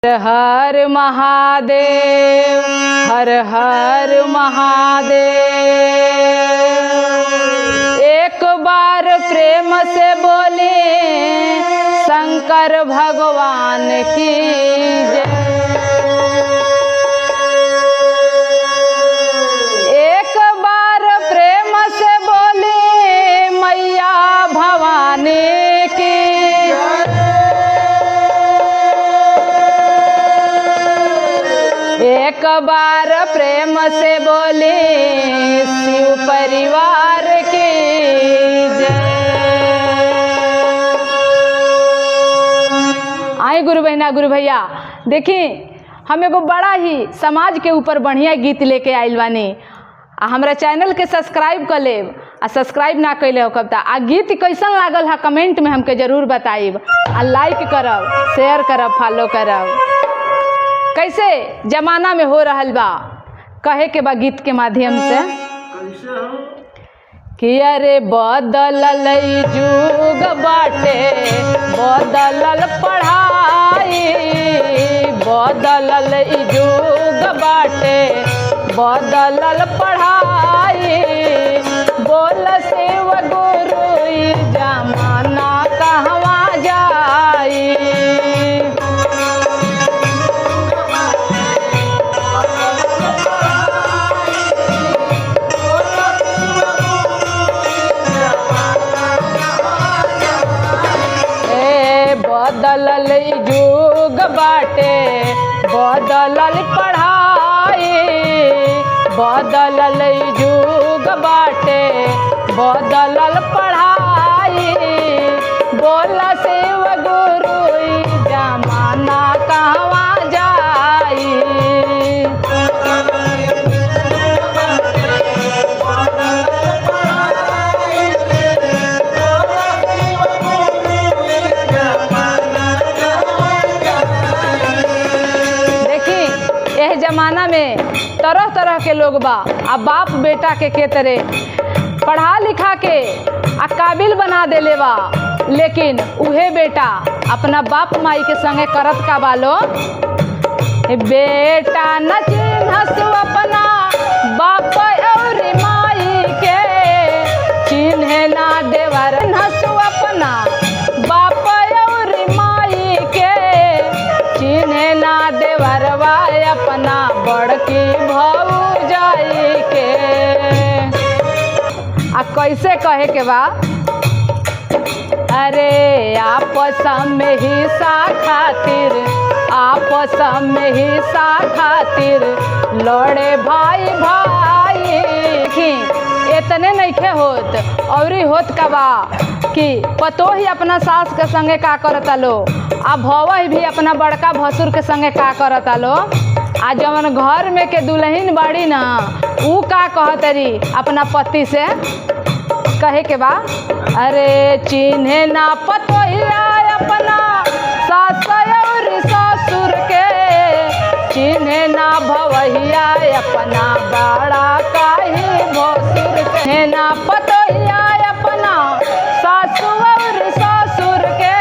हर महादेव, हर हर महादेव। एक बार प्रेम से बोले शंकर भगवान की जय। एक बार प्रेम से बोले मैया भवानी की। एक बार प्रेम से बोले शिव परिवार की जय। आए गुरु बहना गुरु भैया, देखी हम एगो बड़ा ही समाज के ऊपर बढ़िया गीत लेके आइल बानी। हमरा चैनल के सब्सक्राइब कर लेब, आ सब्सक्राइब ना कैले हो कब तक। आ गीत कैसन लागल है कमेंट में हमके जरूर बताइब, आ लाइक करब, शेयर करब, फॉलो करब। कैसे जमाना में हो रहल बा कहे के बा गीत के माध्यम से कि अरे बदलल जुग बाटे, बदलल पढ़ाई, बदलल जुग बाटे, बदलल पढ़ाई। बोल शिव गुरु जमाना कहवा जाई। बदलल जुग बाटे, बदलल पढ़ाई, बदलल जुग बाटे, बदलल पढ़ाई। बोल शिव गुरु जमाना कहवा जाई। जमाना में तरह तरह के लोग बा। आ बाप बेटा के तरह पढ़ा लिखा के आ काबिल बना देले बा, लेकिन उहे बेटा अपना बाप माई के संगे करत का बालो। बेटा न चिन्हस अपना बाप और माई के, चिन्हे ना देवर हंस अपना बाप और माई के, चिन्हे ना देवरवा अपना बड़की भौजाई के। आ कैसे कहे के बा, अरे आपस में हिस्सा खातिर, आपस में हिस्सा खातिर लड़े भाई भाई। इतने नइखे होत, औरी होत का बा कि पतो ही अपना सास के संगे का करता लो, आ भौवही भी अपना बड़का भसुर के संगे का करता लो। आ जवन घर में के दुल्हन बाड़ी ना, ऊ का कहतरी अपना पति से कहे के बा, अरे चिन्हे ना पतो ही अपना सास और ससुर के, चिन्हे ना भवैया अपना बड़ा काहे भसुर के। ना पतो ही अपना सास और ससुर के,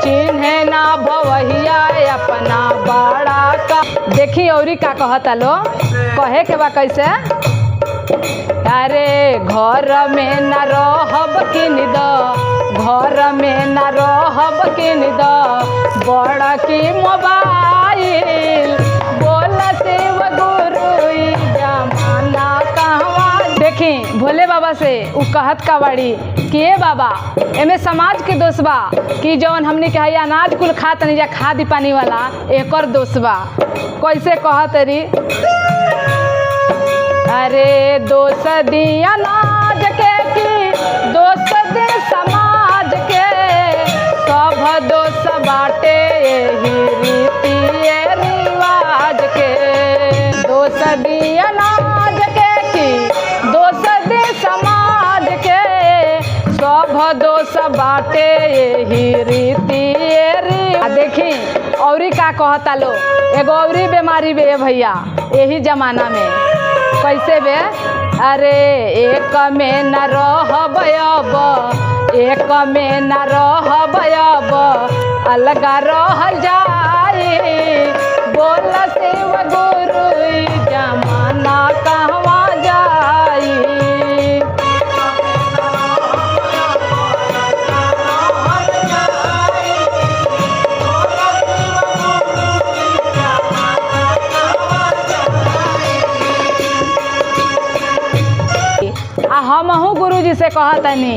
चिन्हे ना भवैया अपना बड़ा का। देखी औरी का कहता लो, कहे के बा कैसे, अरे घर में न रहब किन द, घर में न रहब किन द बड़ा की मोबाइल। बोल शिव गुरु जमाना कहवा। देखी भोले बाबा से उ कहत का बाड़ी कि ए बाबा, एमे समाज के दोष बा कि जवन हमने कहा अनाज कुल खात नहीं जा खादी पानी वाला, एकर दोष बा। कैसे कहत री, अरे दोष दी अनाज के की दोष दी समाज के, सब दोष बाटे यही रीति रिवाज के। दोष दी अनाज के की दोष दी समाज के, सब दोष बाटे यही रीति रिवाज। देखी औरी का कहता लो, एगो औरी बीमारी बे भैया यही जमाना में। कैसे बे, अरे एक में न रहब अब, एक में न रहब अब, अलग रहल जाई। मुनि जी से कहा तनी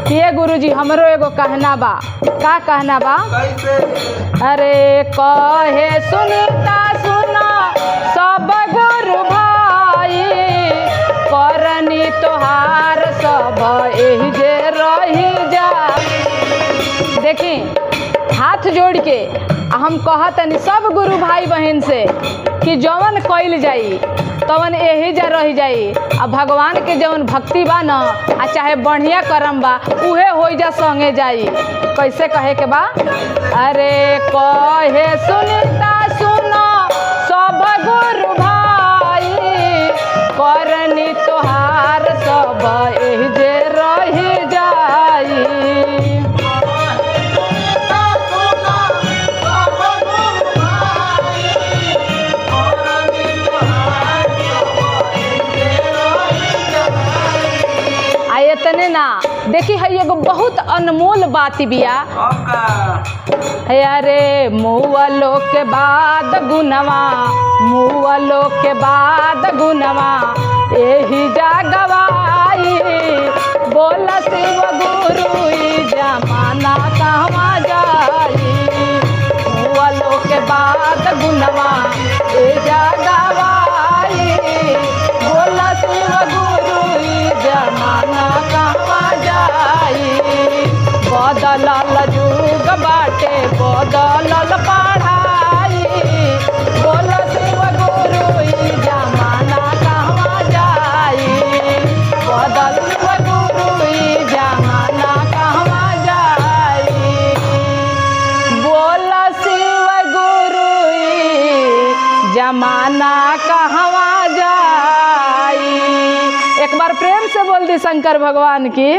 कि ये गुरुजी हमरो एगो कहना बा। का कहना बा? अरे कहे सुनता सुना सब गुरु भाई, करनी तोहार सब एही जे रही जा। देखी हाथ जोड़ के हम कहतनी सब गुरु भाई बहन से कि जवन कइल जाई तवन एही जा रही जाई। आ भगवान के जवन भक्ति बा न आ चाहे बढ़िया कर्म बा उहे हो जा संगे जाई। कैसे कहे के बा? अरे कहे सुनता सुनो सब गुरु भाई, करनी तोहार सब एही जे रही जाई। इतने ना देखी है एगो बहुत अनमोल बात बिया। अरे मुअलो के बाद गुनवा, मुअलो के बाद गुनवा एही जा गवाई। बोला शिव गुरु जमाना कहवा जाई। मुअलो के बाद गुनवा एही जा गवाई। बोला शिव गुरु जमाना कहवा जाई। बदलल जुग बाटे बदलल पढ़ाई। बोल शिव गुरु जमाना कहवा जाई। बदल शिव गुरु जमाना कहवा जाई। बोल शिव गुरु जमाना कहवा जाई। एक बार प्रेम से बोल दी शंकर भगवान की।